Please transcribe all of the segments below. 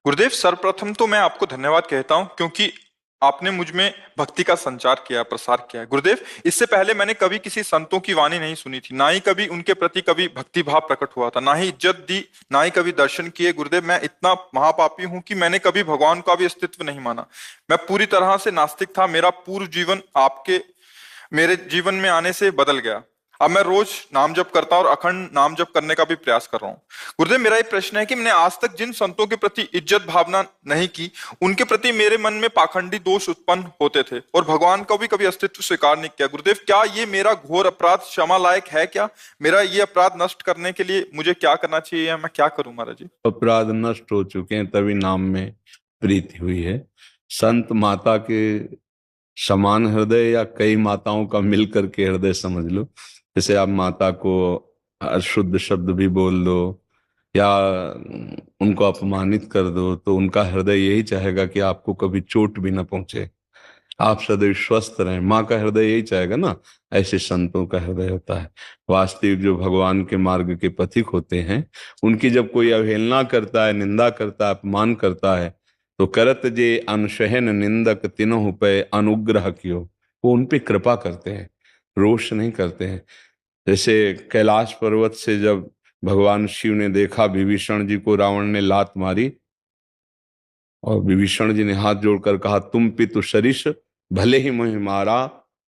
गुरुदेव, सर्वप्रथम तो मैं आपको धन्यवाद कहता हूं क्योंकि आपने मुझ में भक्ति का संचार किया, प्रसार किया है। गुरुदेव, इससे पहले मैंने कभी किसी संतों की वाणी नहीं सुनी थी, ना ही कभी उनके प्रति कभी भक्ति भाव प्रकट हुआ था, ना ही इज्जत दी, ना ही कभी दर्शन किए। गुरुदेव, मैं इतना महापापी हूं कि मैंने कभी भगवान का भी अस्तित्व नहीं माना। मैं पूरी तरह से नास्तिक था। मेरा पूर्ण जीवन आपके मेरे जीवन में आने से बदल गया। अब मैं रोज नाम जप करता हूं और अखंड नाम जप करने का भी प्रयास कर रहा हूँ। गुरुदेव, मेरा एक प्रश्न है कि मैंने आज तक जिन संतों के प्रति इज्जत भावना नहीं की, उनके प्रति मेरे मन में पाखंडी दोष उत्पन्न होते थे और भगवान का भी कभी अस्तित्व स्वीकार नहीं किया। गुरुदेव, क्या ये मेरा घोर अपराध क्षमा लायक है? क्या मेरा ये अपराध नष्ट करने के लिए मुझे क्या करना चाहिए, या मैं क्या करूं महाराज जी? अपराध नष्ट हो चुके हैं, तभी नाम में प्रीति हुई है। संत माता के समान हृदय या कई माताओं का मिलकर के हृदय समझ लो। जैसे आप माता को अशुद्ध शब्द भी बोल दो या उनको अपमानित कर दो, तो उनका हृदय यही चाहेगा कि आपको कभी चोट भी ना पहुंचे, आप सदैव स्वस्थ रहें। माँ का हृदय यही चाहेगा ना। ऐसे संतों का हृदय होता है। वास्तविक जो भगवान के मार्ग के पथिक होते हैं, उनकी जब कोई अवहेलना करता है, निंदा करता है, अपमान करता है, तो करत जे अनशहन निंदक तिन्हु पे अनुग्रह कियो, वो उन पे कृपा करते हैं, रोष नहीं करते हैं। जैसे कैलाश पर्वत से जब भगवान शिव ने देखा विभीषण जी को रावण ने लात मारी, और विभीषण जी ने हाथ जोड़कर कहा, तुम पितु सरिस भले ही मोहि मारा,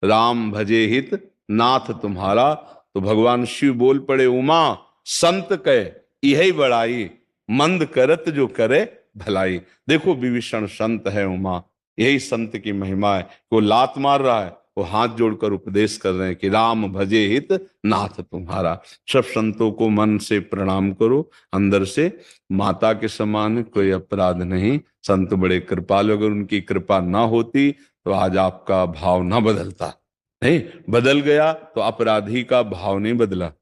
राम भजे हित नाथ तुम्हारा। तो भगवान शिव बोल पड़े, उमा संत कह यही बड़ाई, मंद करत जो करे भलाई। देखो विभीषण संत है, उमा यही संत की महिमा है। वो लात मार रहा है, वो हाथ जोड़कर उपदेश कर रहे हैं कि राम भजे हित नाथ तुम्हारा। सब संतों को मन से प्रणाम करो, अंदर से। माता के समान कोई अपराध नहीं। संत बड़े कृपालु, अगर उनकी कृपा ना होती तो आज आपका भाव ना बदलता। नहीं बदल गया तो अपराधी का भाव नहीं बदला।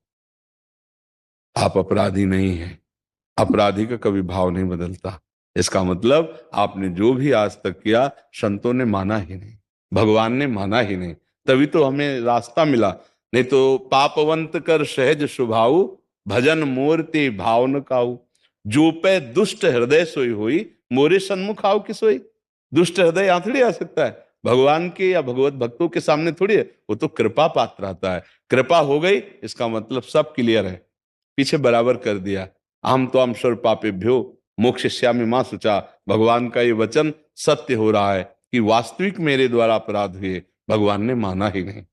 आप अपराधी नहीं हैं, अपराधी का कभी भाव नहीं बदलता। इसका मतलब आपने जो भी आज तक किया, संतों ने माना ही नहीं, भगवान ने माना ही नहीं, तभी तो हमें रास्ता मिला। नहीं तो पापवंत कर सहज स्वभाव, भजन मूर्ति भावन काऊ, जो पे दुष्ट हृदय सोई हुई, मोरे सन्मुख आओ कि सोई। दुष्ट हृदय यहाँ थोड़ी आ सकता है, भगवान के या भगवत भक्तों के सामने थोड़ी है। वो तो कृपा पात्र आता है। कृपा हो गई, इसका मतलब सब क्लियर है, पीछे बराबर कर दिया। हम तो हम स्वर पापेभ्यो मोक्षयिष्यामि मां शुचा। भगवान का ये वचन सत्य हो रहा है कि वास्तविक मेरे द्वारा अपराध हुए, भगवान ने माना ही नहीं।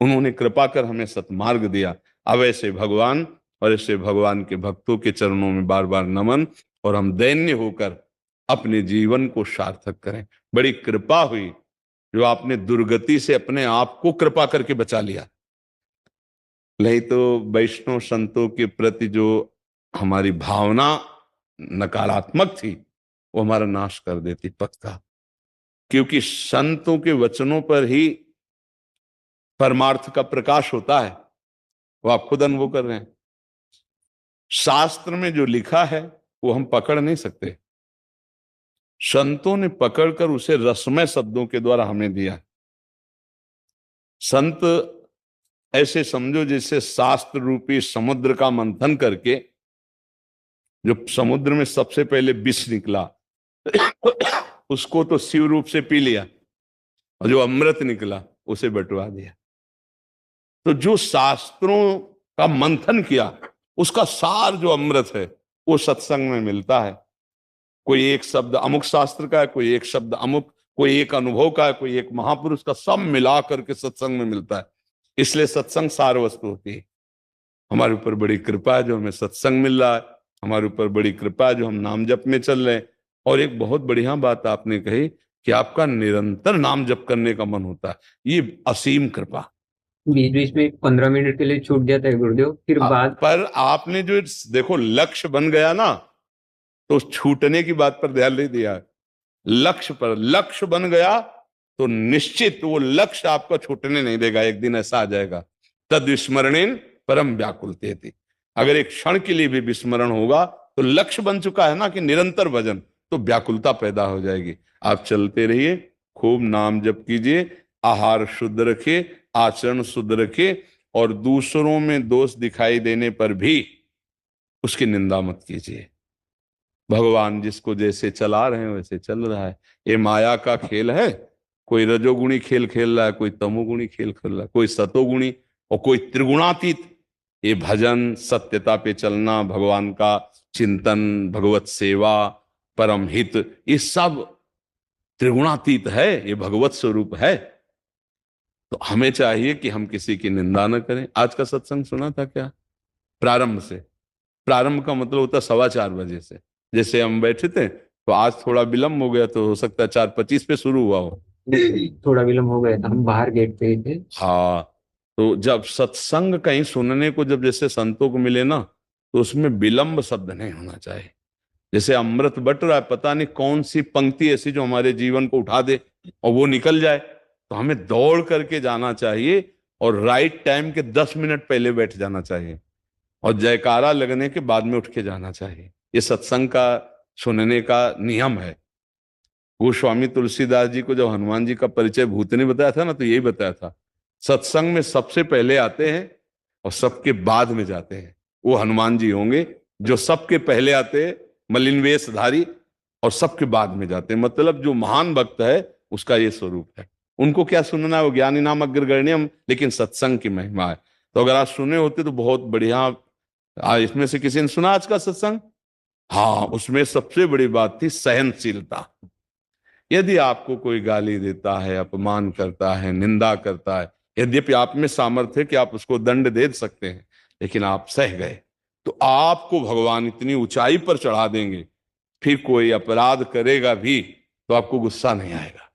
उन्होंने कृपा कर हमें सतमार्ग दिया। अब ऐसे भगवान और ऐसे भगवान के भक्तों के चरणों में बार बार नमन, और हम दैन्य होकर अपने जीवन को सार्थक करें। बड़ी कृपा हुई जो आपने दुर्गति से अपने आप को कृपा करके बचा लिया। नहीं तो वैष्णव संतों के प्रति जो हमारी भावना नकारात्मक थी, वो हमारा नाश कर देती पक्का। क्योंकि संतों के वचनों पर ही परमार्थ का प्रकाश होता है, वो आप खुद अनुभव कर रहे हैं। शास्त्र में जो लिखा है वो हम पकड़ नहीं सकते, संतों ने पकड़कर उसे रसमय शब्दों के द्वारा हमें दिया। संत ऐसे समझो जैसे शास्त्र रूपी समुद्र का मंथन करके, जो समुद्र में सबसे पहले विष निकला उसको तो शिव रूप से पी लिया, और जो अमृत निकला उसे बंटवा दिया। तो जो शास्त्रों का मंथन किया, उसका सार जो अमृत है वो सत्संग में मिलता है। कोई एक शब्द अमुक शास्त्र का है, कोई एक शब्द अमुक, कोई एक अनुभव का है, कोई एक महापुरुष का, सब मिला करके सत्संग में मिलता है। इसलिए सत्संग सार वस्तु होती है। हमारे ऊपर बड़ी कृपा है जो हमें सत्संग मिल रहा है, हमारे ऊपर बड़ी कृपा है जो हम नाम जप में चल रहे हैं। और एक बहुत बढ़िया बात आपने कही कि आपका निरंतर नाम जप करने का मन होता है, ये असीम कृपा। बीच बीच में 15 मिनट के लिए छूट जाता है गुरुदेव, फिर बाद। पर आपने जो देखो लक्ष्य बन गया ना, तो छूटने की बात पर ध्यान नहीं दिया। लक्ष्य पर लक्ष्य बन गया तो निश्चित वो लक्ष्य आपको छूटने नहीं देगा। एक दिन ऐसा आ जाएगा, तद विस्मरणेन परम व्याकुलते थी। अगर एक क्षण के लिए भी विस्मरण होगा तो लक्ष्य बन चुका है ना कि निरंतर भजन, तो व्याकुलता पैदा हो जाएगी। आप चलते रहिए, खूब नाम जप कीजिए, आहार शुद्ध रखिए, आचरण शुद्ध रखिए, और दूसरों में दोष दिखाई देने पर भी उसकी निंदा मत कीजिए। भगवान जिसको जैसे चला रहे हैं वैसे चल रहा है। ये माया का खेल है। कोई रजोगुणी खेल खेल रहा है, कोई तमोगुणी खेल खेल रहा है, कोई सतोगुणी और कोई त्रिगुणातीत। ये भजन, सत्यता पे चलना, भगवान का चिंतन, भगवत सेवा, परम हित, ये सब त्रिगुणातीत है, ये भगवत स्वरूप है। तो हमें चाहिए कि हम किसी की निंदा न करें। आज का सत्संग सुना था क्या? प्रारंभ से, प्रारंभ का मतलब होता 4:15 से। जैसे हम बैठे थे तो आज थोड़ा विलम्ब हो गया, तो हो सकता है 4:25 पे शुरू हुआ हो। थोड़ा विलम्ब हो गया था, हम बाहर गेट पे ही थे। हाँ, तो जब सत्संग कहीं सुनने को जब जैसे संतों को मिले ना, तो उसमें विलंब शब्द नहीं होना चाहिए। जैसे अमृत बट रहा है, पता नहीं कौन सी पंक्ति ऐसी जो हमारे जीवन को उठा दे और वो निकल जाए, तो हमें दौड़ करके जाना चाहिए और राइट टाइम के 10 मिनट पहले बैठ जाना चाहिए और जयकारा लगने के बाद में उठ के जाना चाहिए। ये सत्संग का सुनने का नियम है। गोस्वामी तुलसीदास जी को जब हनुमान जी का परिचय भूत ने बताया था ना, तो यही बताया था, सत्संग में सबसे पहले आते हैं और सबके बाद में जाते हैं। वो हनुमान जी होंगे जो सबके पहले आते हैं, मलिन वेशधारी, और सबके बाद में जाते हैं। मतलब जो महान भक्त है उसका ये स्वरूप है। उनको क्या सुनना है? वो ज्ञानी नाम अग्रगण्यम, लेकिन सत्संग की महिमा है। तो अगर आज सुने होते तो बहुत बढ़िया। आज इसमें से किसी ने सुना आज का सत्संग? हाँ, उसमें सबसे बड़ी बात थी सहनशीलता। यदि आपको कोई गाली देता है, अपमान करता है, निंदा करता है, यद्यपि आप में सामर्थ्य है कि आप उसको दंड दे सकते हैं, लेकिन आप सह गए, तो आपको भगवान इतनी ऊंचाई पर चढ़ा देंगे, फिर कोई अपराध करेगा भी तो आपको गुस्सा नहीं आएगा।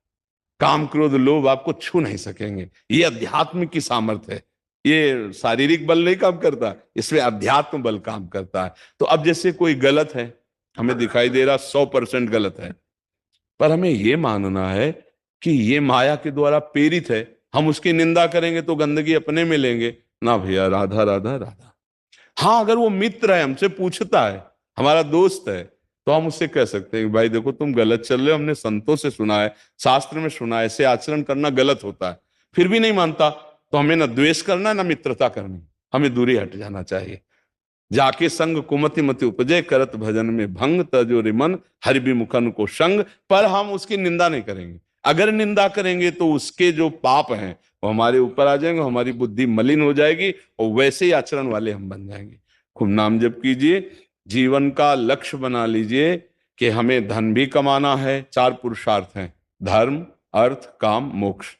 काम, क्रोध, लोभ आपको छू नहीं सकेंगे। ये अध्यात्म की सामर्थ्य है। ये शारीरिक बल नहीं काम करता, इसमें अध्यात्म बल काम करता है। तो अब जैसे कोई गलत है, हमें दिखाई दे रहा 100% गलत है, पर हमें यह मानना है कि ये माया के द्वारा प्रेरित है। हम उसकी निंदा करेंगे तो गंदगी अपने में लेंगे ना भैया। राधा राधा राधा। हाँ, अगर वो मित्र है, हमसे पूछता है, हमारा दोस्त है, तो हम उससे कह सकते हैं कि भाई देखो तुम गलत चल रहे हो, हमने संतों से सुना है, शास्त्र में सुना है, ऐसे आचरण करना गलत होता है। फिर भी नहीं मानता, तो हमें ना द्वेष करना है ना मित्रता करनी, हमें दूरी हट जाना चाहिए। जाके संग कुमति मति उपजे, करत भजन में भंग, तजो रिमन हरि विमुखन को संग। पर हम उसकी निंदा नहीं करेंगे। अगर निंदा करेंगे तो उसके जो पाप हैं वो हमारे ऊपर आ जाएंगे, हमारी बुद्धि मलिन हो जाएगी और वैसे ही आचरण वाले हम बन जाएंगे। खूब नाम जप कीजिए, जीवन का लक्ष्य बना लीजिए कि हमें धन भी कमाना है। 4 पुरुषार्थ हैं, धर्म, अर्थ, काम, मोक्ष।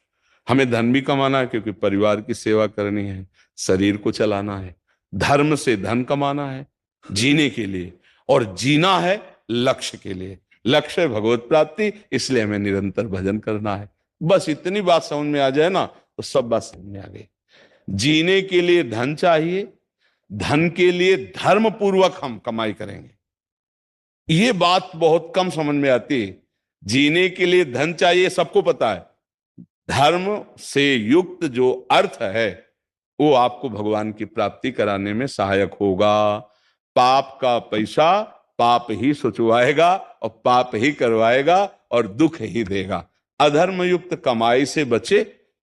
हमें धन भी कमाना है क्योंकि परिवार की सेवा करनी है, शरीर को चलाना है। धर्म से धन कमाना है जीने के लिए, और जीना है लक्ष्य के लिए। लक्ष्य है भगवत प्राप्ति, इसलिए हमें निरंतर भजन करना है। बस इतनी बात समझ में आ जाए ना, तो सब बात समझ में आ गई। जीने के लिए धन चाहिए, धन के लिए धर्म पूर्वक हम कमाई करेंगे। ये बात बहुत कम समझ में आती है। जीने के लिए धन चाहिए, सबको पता है। धर्म से युक्त जो अर्थ है वो आपको भगवान की प्राप्ति कराने में सहायक होगा। पाप का पैसा पाप ही सुचवाएगा और पाप ही करवाएगा और दुख ही देगा। अधर्म युक्त कमाई से बचे,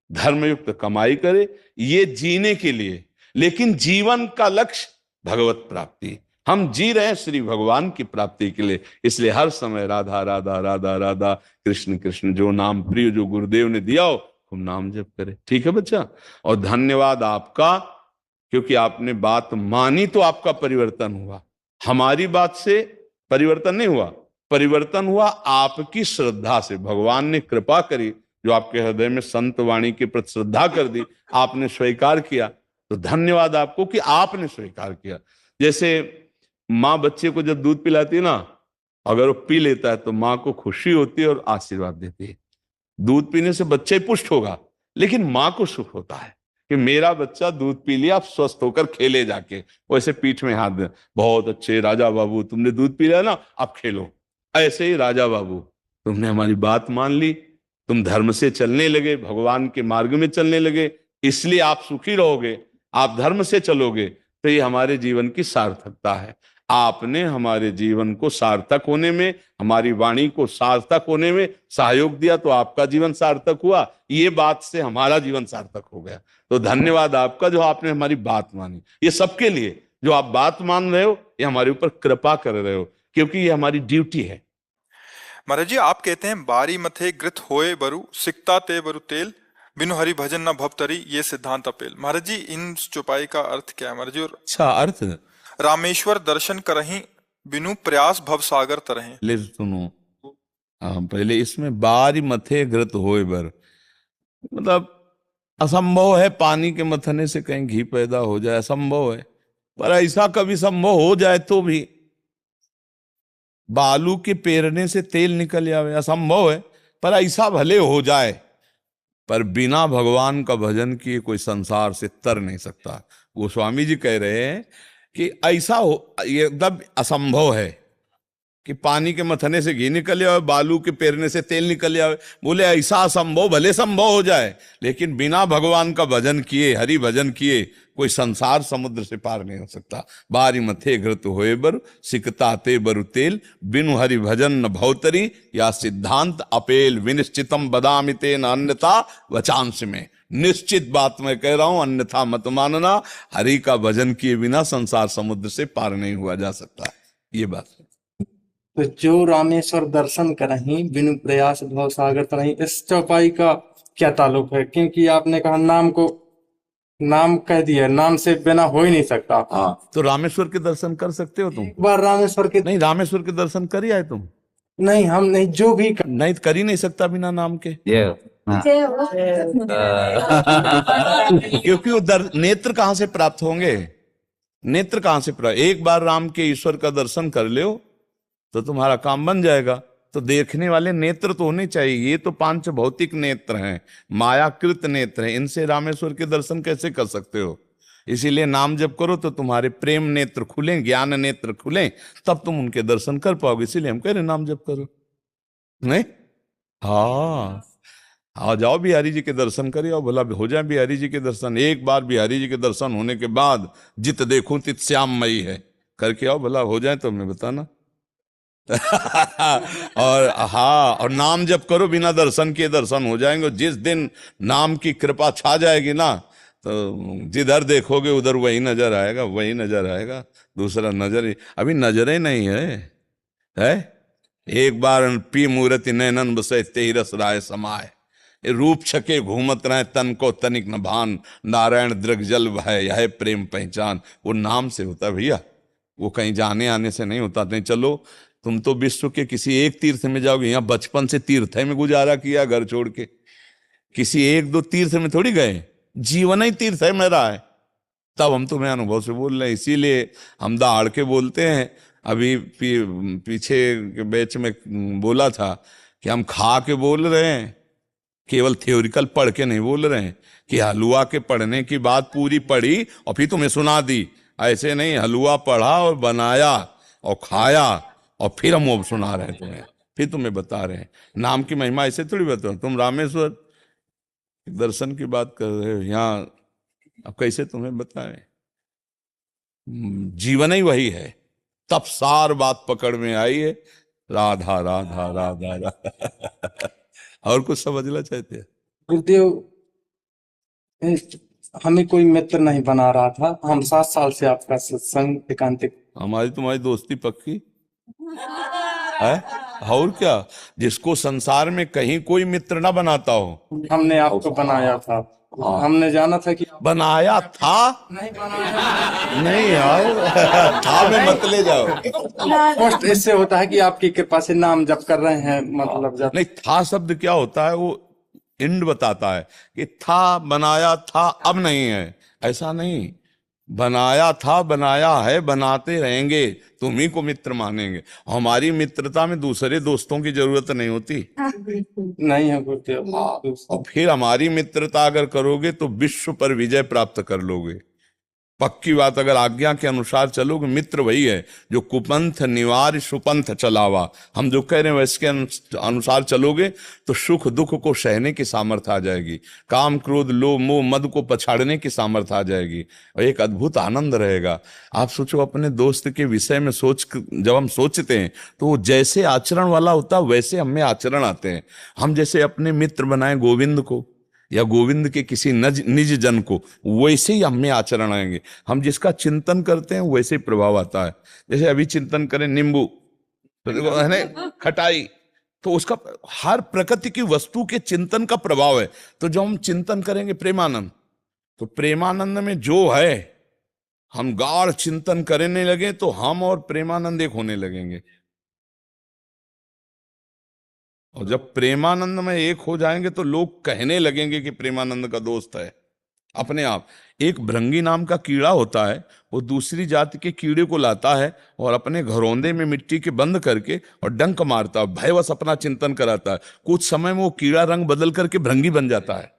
धर्मयुक्त कमाई करे, ये जीने के लिए। लेकिन जीवन का लक्ष्य भगवत प्राप्ति। हम जी रहे हैं श्री भगवान की प्राप्ति के लिए, इसलिए हर समय राधा राधा राधा राधा, कृष्ण कृष्ण, जो नाम प्रिय जो गुरुदेव ने दिया हो खूब नाम जप करे। ठीक है बच्चा? और धन्यवाद आपका, क्योंकि आपने बात मानी तो आपका परिवर्तन हुआ। हमारी बात से परिवर्तन नहीं हुआ, परिवर्तन हुआ आपकी श्रद्धा से। भगवान ने कृपा करी, जो आपके हृदय में संत वाणी के प्रति श्रद्धा कर दी, आपने स्वीकार किया, तो धन्यवाद आपको कि आपने स्वीकार किया। जैसे माँ बच्चे को जब दूध पिलाती है ना, अगर वो पी लेता है तो माँ को खुशी होती है और आशीर्वाद देती है। दूध पीने से बच्चा ही पुष्ट होगा, लेकिन माँ को सुख होता है कि मेरा बच्चा दूध पी लिया, आप स्वस्थ होकर खेले जाके। वैसे पीठ में हाथ दे, बहुत अच्छे राजा बाबू, तुमने दूध पी लिया ना, आप खेलो। ऐसे ही राजा बाबू, तुमने हमारी बात मान ली, तुम धर्म से चलने लगे, भगवान के मार्ग में चलने लगे, इसलिए आप सुखी रहोगे। आप धर्म से चलोगे तो ये हमारे जीवन की सार्थकता है। आपने हमारे जीवन को सार्थक होने में, हमारी वाणी को सार्थक होने में सहयोग दिया, तो आपका जीवन सार्थक हुआ। ये बात से हमारा जीवन सार्थक हो गया। तो धन्यवाद आपका, जो आपने हमारी बात मानी। ये सबके लिए जो आप बात मान रहे हो, ये हमारे ऊपर कृपा कर रहे हो। क्योंकि ये हमारी ड्यूटी है। महाराज जी आप कहते हैं बारी मथे घृत होए बरु सिकता ते बरु तेल बिनु हरि भजन न भवतरी ये सिद्धांत अपेल। महाराज जी इन चौपाई का अर्थ क्या है महाराज जी? और अच्छा अर्थ रामेश्वर दर्शन करहीं बिनु प्रयास भव सागर तरहीं। ले सुनो, हाँ पहले इसमें बारी मथे घृत होए बर, मतलब असंभव है पानी के मथने से कहीं घी पैदा हो जाए, असंभव है। पर ऐसा कभी संभव हो जाए तो भी बालू के पेरने से तेल निकल जाए, असंभव है। पर ऐसा भले हो जाए, पर बिना भगवान का भजन किए कोई संसार से तर नहीं सकता। गोस्वामी जी कह रहे हैं कि ऐसा हो, ये एकदम असंभव है कि पानी के मथने से घी निकल जाए, बालू के पेरने से तेल निकल जाए। बोले ऐसा असंभव भले संभव हो जाए, लेकिन बिना भगवान का भजन किए, हरि भजन किए, कोई संसार समुद्र से पार नहीं हो सकता। बारी मथे घृत होए बर सिकता ते बरु तेल बिनु हरि भजन न भवतरी या सिद्धांत अपेल विनिश्चितम बदामि तेन अन्यथा वचांश में। निश्चित बात मैं कह रहा हूं, अन्यथा मत मानना। हरि का भजन किए बिना संसार समुद्र से पार नहीं हुआ जा सकता। ये बात है। तो जो रामेश्वर दर्शन करहीं बिनु प्रयास भव सागर तरहीं, इस चौपाई का क्या ताल्लुक है? क्योंकि आपने कहा नाम को, नाम कह दिया, नाम से बिना हो ही नहीं सकता। हाँ तो रामेश्वर के दर्शन कर सकते हो तुम? एक बार रामेश्वर के नहीं, रामेश्वर के दर्शन कर ही आए तुम? नहीं, हम नहीं, जो भी नहीं, कर ही नहीं सकता बिना नाम के। क्योंकि वो नेत्र कहां से प्राप्त होंगे? नेत्र कहां से प्राप्त? एक बार राम के ईश्वर का दर्शन कर लो तो तुम्हारा काम बन जाएगा। तो देखने वाले नेत्र तो होने चाहिए। ये तो पांच भौतिक नेत्र हैं, मायाकृत नेत्र हैं, इनसे रामेश्वर के दर्शन कैसे कर सकते हो? इसीलिए नाम जप करो तो तुम्हारे प्रेम नेत्र खुलें, ज्ञान नेत्र खुलें, तब तुम उनके दर्शन कर पाओगे। इसीलिए हम कह रहे नाम जप करो। नहीं, हाँ आ जाओ बिहारी जी के दर्शन करिए और भला हो जाए बिहारी जी के दर्शन। एक बार बिहारी जी के दर्शन होने के बाद जित देखूं तित श्याममयी है करके आओ, भला हो जाए तो हमें बताना। और हाँ, और नाम जप करो, बिना दर्शन के दर्शन हो जाएंगे। जिस दिन नाम की कृपा छा जाएगी ना, तो जिधर देखोगे उधर वही नजर आएगा, वही नजर आएगा, दूसरा नजर ही अभी नजर ही नहीं है। एक बार पी मूर्ति नैनन बसे तेहि रस राय समाए, रूप छके घूमत रहे तन को तनिक न भान, नारायण दृग जल भय यह प्रेम पहचान। वो नाम से होता भैया, वो कहीं जाने आने से नहीं होता। नहीं चलो, तुम तो विश्व के किसी एक तीर्थ में जाओगे। यहाँ बचपन से तीर्थ में गुजारा किया घर छोड़ के, किसी एक दो तीर्थ में थोड़ी गए, जीवन ही तीर्थ है मेरा है। तब हम तुम्हें अनुभव से बोल रहे हैं, इसीलिए हम दहाड़ के बोलते हैं। अभी पीछे के बैच में बोला था कि हम खा के बोल रहे हैं, केवल थ्योरिकल पढ़ के नहीं बोल रहे हैं। कि हलवा के पढ़ने की बात पूरी पढ़ी और फिर तुम्हें सुना दी, ऐसे नहीं। हलवा पढ़ा और बनाया और खाया और फिर हम वो सुना रहे हैं तुम्हें, फिर तुम्हें बता रहे हैं। नाम की महिमा ऐसे थोड़ी बताओ। तुम रामेश्वर दर्शन की बात कर रहे हो यहाँ, अब कैसे तुम्हें बताएं? जीवन ही वही है। तब सार बात पकड़ में आई है, राधा राधा राधा राधा। और कुछ समझना चाहते हैं? गुरुदेव, हमें कोई मित्र नहीं बना रहा था। हम 7 साल से आपका सत्संग एकांतिक। हमारी तुम्हारी दोस्ती पक्की है। और क्या, जिसको संसार में कहीं कोई मित्र ना बनाता हो, हमने आपको बनाया था। हमने जाना था कि बनाया था। नहीं बनाया नहीं यार, था में मत ले जाओ। पोस्ट इससे होता है कि आपकी कृपा से नाम जप कर रहे हैं, मतलब जब नहीं, था शब्द क्या होता है? वो इंड बताता है कि था, बनाया था, अब नहीं है। ऐसा नहीं, बनाया था, बनाया है, बनाते रहेंगे, तुम ही को मित्र मानेंगे। हमारी मित्रता में दूसरे दोस्तों की जरूरत नहीं होती। नहीं है गुरुदेव। और फिर हमारी मित्रता अगर करोगे तो विश्व पर विजय प्राप्त कर लोगे। पक्की बात, अगर आज्ञा के अनुसार चलोगे, मित्र वही है जो कुपंथ निवार सुपंथ चलावा। हम जो कह रहे हैं वैसे के अनुसार चलोगे तो सुख दुख को सहने की सामर्थ्य आ जाएगी, काम क्रोध लोभ मोह मद को पछाड़ने की सामर्थ्य आ जाएगी, और एक अद्भुत आनंद रहेगा। आप सोचो, अपने दोस्त के विषय में जब हम सोचते हैं तो वो जैसे आचरण वाला होता वैसे हमें आचरण आते हैं। हम जैसे अपने मित्र बनाए गोविंद को या गोविंद के किसी निज जन को, वैसे ही हमें आचरण आएंगे। हम जिसका चिंतन करते हैं वैसे ही प्रभाव आता है। जैसे अभी चिंतन करें नींबू, तो देखो है ना, खटाई, तो उसका हर प्रकृति की वस्तु के चिंतन का प्रभाव है। तो जब हम चिंतन करेंगे प्रेमानंद, तो प्रेमानंद में जो है, हम गाढ़ चिंतन करने लगे तो हम और प्रेमानंद एक होने लगेंगे। और जब प्रेमानंद में एक हो जाएंगे तो लोग कहने लगेंगे कि प्रेमानंद का दोस्त है। अपने आप एक भृंगी नाम का कीड़ा होता है, वो दूसरी जाति के कीड़े को लाता है और अपने घरौंदे में मिट्टी के बंद करके और डंक मारता है, भयवश अपना चिंतन कराता है। कुछ समय में वो कीड़ा रंग बदल करके भृंगी बन जाता है।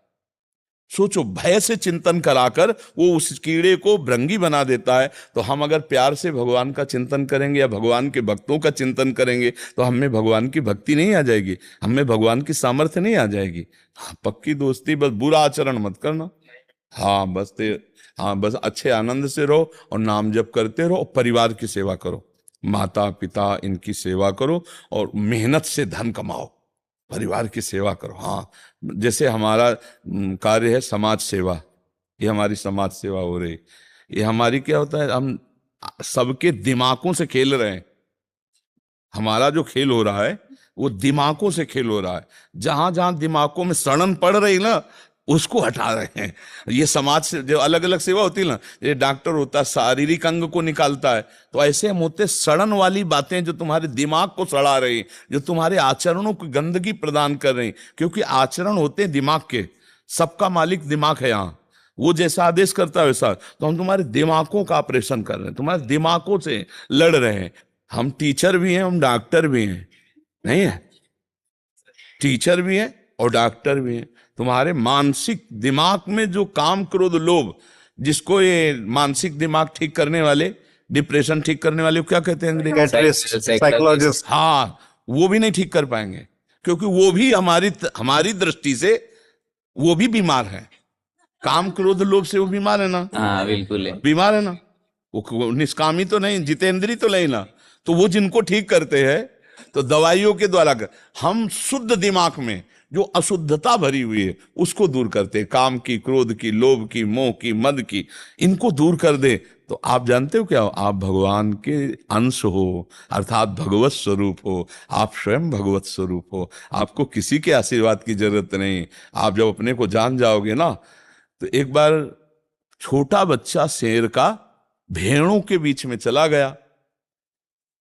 सोचो, भय से चिंतन कराकर वो उस कीड़े को भृंगी बना देता है। तो हम अगर प्यार से भगवान का चिंतन करेंगे या भगवान के भक्तों का चिंतन करेंगे तो हमें भगवान की भक्ति नहीं आ जाएगी, हमें भगवान की सामर्थ्य नहीं आ जाएगी। हाँ, पक्की दोस्ती, बस बुरा आचरण मत करना। हाँ बस अच्छे आनंद से रहो और नाम जप करते रहो, परिवार की सेवा करो, माता पिता इनकी सेवा करो और मेहनत से धन कमाओ, परिवार की सेवा करो। हाँ, जैसे हमारा कार्य है समाज सेवा, ये हमारी समाज सेवा हो रही, ये हमारी क्या होता है, हम सबके दिमागों से खेल रहे हैं। हमारा जो खेल हो रहा है वो दिमागों से खेल हो रहा है। जहां जहां दिमागों में सड़न पड़ रही ना, उसको हटा रहे हैं। ये समाज से जो अलग अलग सेवा होती है ना, ये डॉक्टर होता है शारीरिक अंग को निकालता है, तो ऐसे हम होते सड़न वाली बातें जो तुम्हारे दिमाग को सड़ा रही, जो तुम्हारे आचरणों को गंदगी प्रदान कर रही, क्योंकि आचरण होते हैं दिमाग के, सबका मालिक दिमाग है यहाँ, वो जैसा आदेश करता है वैसा। तो हम तुम्हारे दिमागों का ऑपरेशन कर रहे हैं, तुम्हारे दिमागों से लड़ रहे हैं। हम टीचर भी हैं, हम डॉक्टर भी हैं, नहीं है, टीचर भी हैं और डॉक्टर भी हैं। तुम्हारे मानसिक दिमाग में जो काम क्रोध लोभ, जिसको ये मानसिक दिमाग ठीक करने वाले, डिप्रेशन ठीक करने वाले, क्या कहते हैं, साइकोलॉजिस्ट। हाँ, वो भी नहीं ठीक कर पाएंगे, क्योंकि वो भी हमारी दृष्टि से वो भी बीमार है। काम क्रोध लोभ से वो बीमार है ना। हाँ बिल्कुल है। बीमार है ना, वो निष्कामी तो नहीं, जितेंद्री तो नहीं ना। तो वो जिनको ठीक करते हैं तो दवाइयों के द्वारा हम शुद्ध दिमाग में जो अशुद्धता भरी हुई है उसको दूर करते हैं। काम की, क्रोध की, लोभ की, मोह की, मद की, इनको दूर कर दे तो आप जानते हो क्या हो, आप भगवान के अंश हो, अर्थात भगवत स्वरूप हो। आप स्वयं भगवत स्वरूप हो, आपको किसी के आशीर्वाद की जरूरत नहीं। आप जब अपने को जान जाओगे ना, तो एक बार छोटा बच्चा शेर का भेड़ों के बीच में चला गया।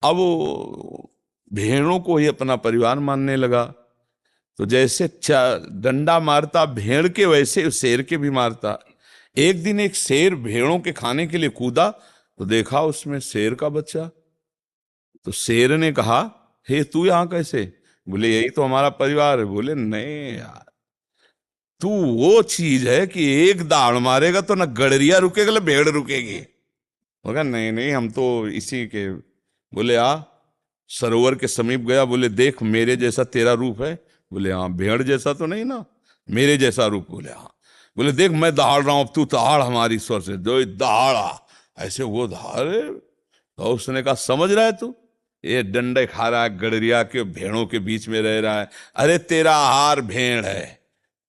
अब वो भेड़ों को ही अपना परिवार मानने लगा, तो जैसे डंडा मारता भेड़ के, वैसे शेर के भी मारता। एक दिन एक शेर भेड़ों के खाने के लिए कूदा, तो देखा उसमें शेर का बच्चा। तो शेर ने कहा, हे तू यहां कैसे? बोले यही तो हमारा परिवार है। बोले नहीं यार, तू वो चीज है कि एक दाड़ मारेगा तो ना गड़रिया रुकेगा ना भेड़ रुकेगी। बोला नहीं नहीं, हम तो इसी के। बोले सरोवर के समीप गया, बोले देख मेरे जैसा तेरा रूप है? बोले हाँ। भेड़ जैसा तो नहीं ना, मेरे जैसा रूप? बोले हाँ। बोले देख मैं दहाड़ रहा हूं, अब तू दहाड़ हमारी स्वर से। जो दहाड़ा ऐसे वो दहाड़े, तो उसने कहा समझ रहा है तू, ये डंडे खा रहा है, गड़रिया के भेड़ों के बीच में रह रहा है। अरे तेरा आहार भेड़ है,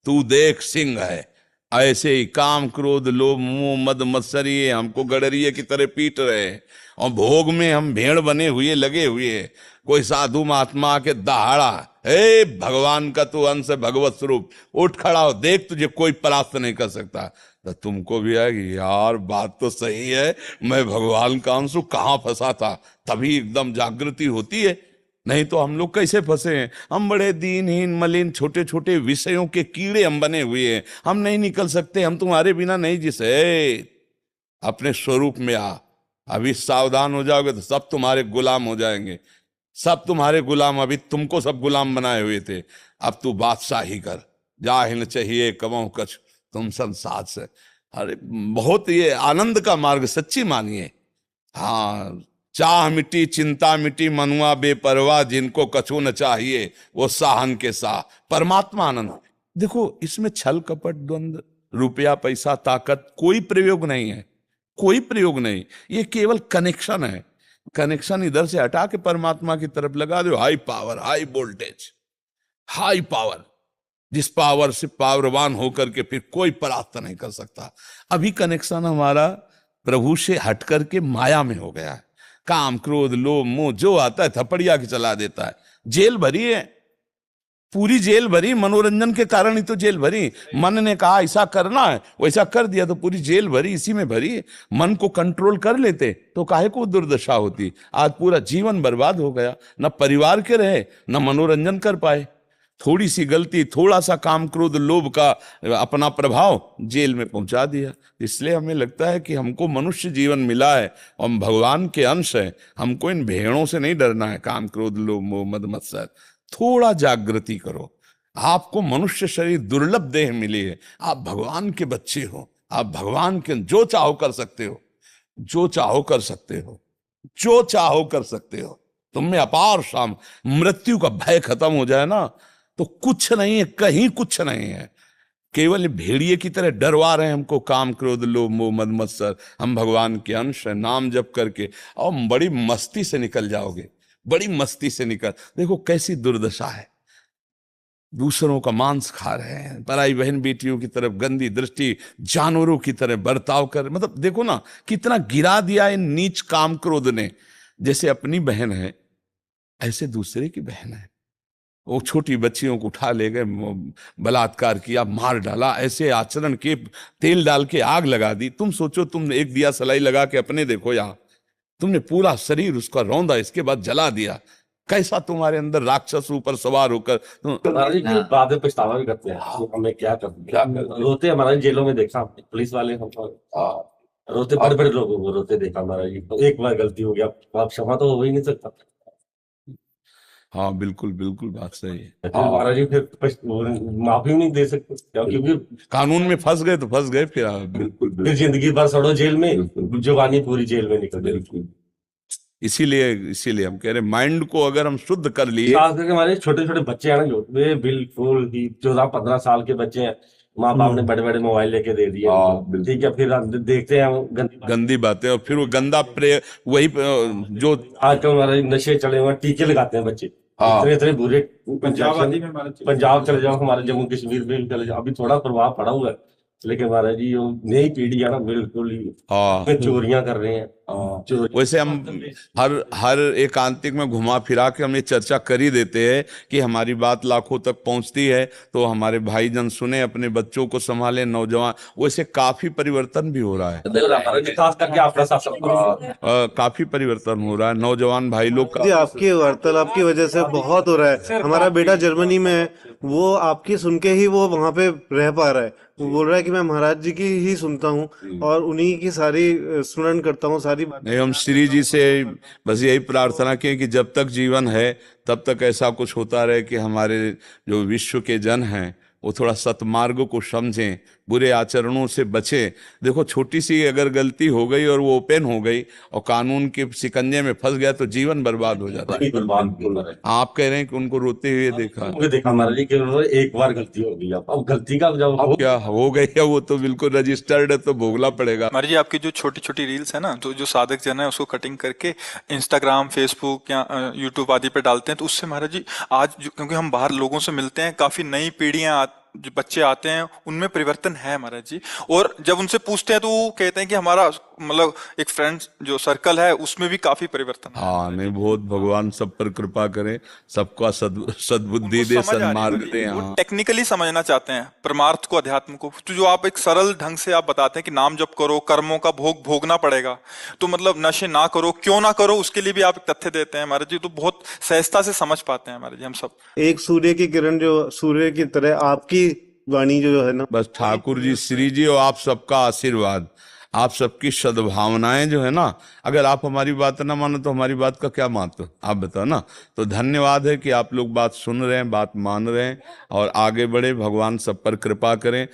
तू देख सिंह है। ऐसे ही काम क्रोध लोभ मोह मद मत्सरी हमको गड़रिये की तरह पीट रहे हैं, और भोग में हम भेड़ बने हुए लगे हुए। कोई साधु महात्मा के दहाड़ा, हे भगवान का तू अंश है, भगवत स्वरूप, उठ खड़ा हो, देख तुझे कोई परास्त नहीं कर सकता। तो तुमको भी आएगी यार, बात तो सही है, मैं भगवान का अंश हूं, कहां फंसा था। तभी एकदम जागृति होती है, नहीं तो हम लोग कैसे फंसे हैं। हम बड़े दीनहीन मलिन छोटे छोटे विषयों के कीड़े हम बने हुए हैं, हम नहीं निकल सकते, हम तुम्हारे बिना नहीं जी सकते। अपने स्वरूप में आ, अभी सावधान हो जाओगे तो सब तुम्हारे गुलाम हो जाएंगे, सब तुम्हारे गुलाम। अभी तुमको सब गुलाम बनाए हुए थे, अब तू बादशाही कर। जाहिल चाहिए कमाओ कछ तुम संसार से। अरे बहुत ये आनंद का मार्ग, सच्ची मानिए। हाँ, चाह मिटी चिंता मिटी मनुआ बेपरवाह, जिनको कछु न चाहिए वो साहन के साह। परमात्मा आनंद। देखो इसमें छल कपट द्वंद रुपया पैसा ताकत कोई प्रयोग नहीं है, कोई प्रयोग नहीं। ये केवल कनेक्शन है। कनेक्शन इधर से हटा के परमात्मा की तरफ लगा दो। High power, high voltage, high power, जिस पावर से पावरवान होकर के फिर कोई परास्त नहीं कर सकता। अभी कनेक्शन हमारा प्रभु से हट करके माया में हो गया है। काम क्रोध लोभ मोह जो आता है थपड़िया के चला देता है। जेल भरी है, पूरी जेल भरी, मनोरंजन के कारण ही तो जेल भरी। मन ने कहा ऐसा करना है, वैसा कर दिया तो पूरी जेल भरी इसी में भरी है। मन को कंट्रोल कर लेते तो काहे को दुर्दशा होती। आज पूरा जीवन बर्बाद हो गया, न परिवार के रहे न मनोरंजन कर पाए। थोड़ी सी गलती, थोड़ा सा काम क्रोध लोभ का अपना प्रभाव जेल में पहुंचा दिया। इसलिए हमें लगता है कि हमको मनुष्य जीवन मिला है, हम भगवान के अंश हैं, हमको इन भेड़ों से नहीं डरना है, काम क्रोध लोभ मोह मद मत्सर। थोड़ा जागृति करो। आपको मनुष्य शरीर दुर्लभ देह मिली है, आप भगवान के बच्चे हो, आप भगवान के जो चाहो कर सकते हो, जो चाहो कर सकते हो, जो चाहो कर सकते हो। तुम में अपार शाम मृत्यु का भय खत्म हो जाए ना तो कुछ नहीं है, कहीं कुछ नहीं है। केवल भेड़िए की तरह डरवा रहे हैं हमको, काम क्रोध लोभ मोह मद मत्सर। हम भगवान के अंश हैं, नाम जप करके और बड़ी मस्ती से निकल जाओगे, बड़ी मस्ती से निकल। देखो कैसी दुर्दशा है, दूसरों का मांस खा रहे हैं, पराई बहन बेटियों की तरफ गंदी दृष्टि, जानवरों की तरह बर्ताव कर, मतलब देखो ना कितना गिरा दिया इन नीच काम क्रोध ने। जैसे अपनी बहन है ऐसे दूसरे की बहन है। वो छोटी बच्चियों को उठा ले गए, बलात्कार किया, मार डाला, ऐसे आचरण के तेल डाल के आग लगा दी। तुम सोचो, तुम एक दिया सलाई लगा के अपने देखो, यहाँ तुमने पूरा शरीर उसका रौंदा, इसके बाद जला दिया। कैसा तुम्हारे अंदर राक्षस ऊपर सवार होकर महाराज जी फिर बाद में पछतावा भी करते हैं, हमें क्या कर रोते हैं महाराज। जेलों में देखा पुलिस वाले हमको रोते, बड़े बड़े लोगों को रोते देखा महाराज जी। तो एक बार गलती हो गया, आप क्षमा तो हो ही नहीं सकता। हाँ बिल्कुल बिल्कुल बात सही है। फिर महाराज जी फिर माफी नहीं दे सकते, क्योंकि कानून में फंस गए तो फंस गए, फिर बिल्कुल फिर जिंदगी भर सड़ो जेल में, जवानी पूरी जेल में निकल गई। इसीलिए हम कह रहे माइंड को अगर हम शुद्ध कर लिए। खास करके हमारे छोटे छोटे बच्चे हैं ना, जो वे बिल्कुल ही 14-15 साल के बच्चे हैं, माँ बाप ने बड़े बड़े मोबाइल लेके दे दिए उनको, ठीक है, फिर हम देखते हैं गंदी बातें और फिर वो गंदा प्रे वही जो आजकल हमारे नशे चले हुए हैं, टीके लगाते हैं बच्चे, इतने इतने बुरे। पंजाब चले जाओ, हमारे जम्मू कश्मीर में चले जाओ, अभी थोड़ा प्रभाव पड़ा हुआ है, लेकिन महाराज जी जो नई पीढ़ी है ना बिल्कुल ही चोरियां कर रहे हैं। वैसे हम हर एकांतिक में घुमा फिरा के हम ये चर्चा कर ही देते हैं कि हमारी बात लाखों तक पहुंचती है तो हमारे भाईजन सुने, अपने बच्चों को संभाले, नौजवान। वैसे काफी परिवर्तन भी हो रहा है, खास करके आपका काफी परिवर्तन हो रहा है। नौजवान भाई लोग आपकी वार्तालाप की वजह से बहुत हो रहा है। हमारा बेटा जर्मनी में है, वो आपकी सुन के ही वो वहां पे रह पा रहा है। वो बोल रहा है कि मैं महाराज जी की ही सुनता हूँ और उन्हीं की सारी स्मरण करता हूँ, सारी बातें। हम श्री जी से बस यही प्रार्थना की कि जब तक जीवन है तब तक ऐसा कुछ होता रहे कि हमारे जो विश्व के जन हैं वो थोड़ा सतमार्ग को समझें, बुरे आचरणों से बचें। देखो छोटी सी अगर गलती हो गई और वो ओपन हो गई और कानून के शिकंजे में फंस गया तो जीवन बर्बाद हो जाता है। आप कह रहे हैं कि उनको रोते हुए देखा महाराज जी कि एक बार गलती हो गई, अब गलती का जब क्या हो गई है वो तो बिल्कुल रजिस्टर्ड है, तो भोगना पड़ेगा। महाराज जी आपकी जो छोटी छोटी रील्स है ना, तो जो साधक जन है उसको कटिंग करके इंस्टाग्राम फेसबुक या यूट्यूब आदि पे डालते हैं, तो उससे महाराज जी आज क्योंकि हम बाहर लोगों से मिलते हैं, काफी नई पीढ़ियां जो बच्चे आते हैं उनमें परिवर्तन है महाराज जी। और जब उनसे पूछते हैं तो वो कहते हैं कि हमारा मतलब एक फ्रेंड्स जो सर्कल है उसमें भी काफी परिवर्तन है। हाँ नहीं, बहुत भगवान सब पर कृपा करे, सबका सद्बुद्धि दे, सन्मार्ग दे। हाँ टेक्निकली समझना चाहते हैं परमार्थ को, अध्यात्म को, तो जो आप एक सरल ढंग से आप बताते हैं कि नाम जप करो, कर्मों का भोग भोगना पड़ेगा, तो मतलब नशे ना करो, क्यों ना करो, उसके लिए भी आप तथ्य देते हैं महाराज जी, तो बहुत सहजता से समझ पाते हैं महाराज जी हम सब। एक सूर्य की किरण जो सूर्य की तरह आपकी वाणी जो है ना, बस ठाकुर जी, श्री जी और आप सबका आशीर्वाद, आप सबकी सद्भावनाएं जो है ना, अगर आप हमारी बात ना मानो तो हमारी बात का क्या महत्व, आप बताओ ना। तो धन्यवाद है कि आप लोग बात सुन रहे हैं, बात मान रहे हैं और आगे बढ़े। भगवान सब पर कृपा करें।